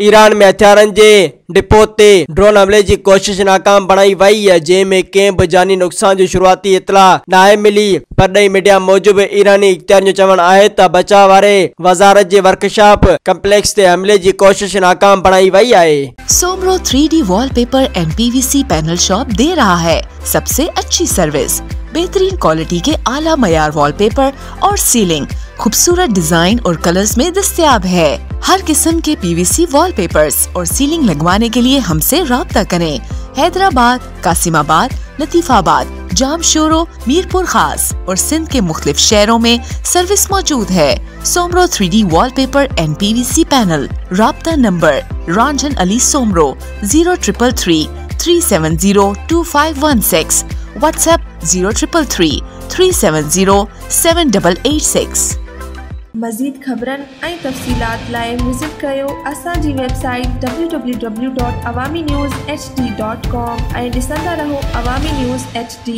Iran में हथियारनि जे depot ते drone हमले की कोशिश नाकाम बणाई वई है, जंहिंमें कंहिं बि जानी नुक़सान जो शुरुआती इतला नाहे मिली। परॾेही मीडिया मूजिब ईरानी इख़्तियारनि जो चवणु आहे त बचाव वारे वज़ारत जे वर्कशॉप कम्प्लेक्स ते हमले की कोशिश नाकाम बणाई वई आहे। Soomro 3D wallpaper and PVC panel shop दे रहा है सबसे अच्छी सर्विस, बेहतरीन क्वालिटी के आला मयार वॉलपेपर और सीलिंग खूबसूरत डिजाइन और कलर्स में दस्तयाब है। हर किस्म के PVC वॉलपेपर्स और सीलिंग लगवाने के लिए हमसे राब्ता करें। हैदराबाद, कासिमाबाद, लतीफाबाद, जामशोरो, मीरपुर खास और सिंध के मुख्तलिफ शहरों में सर्विस मौजूद है। Soomro 3D wallpaper and PVC panel. राब्ता नंबर रंजन अली सोमरो 0333 370 2516। व्हाट्सएप 0333 370 7886। मज़ीद ख़बरनि ऐं तफ़सीलात लाइ विज़िट कयो असांजी वेबसाइट www.awamiNewsHD.com ऐं ॾिसंदा रहो अवामी न्यूज़ HD।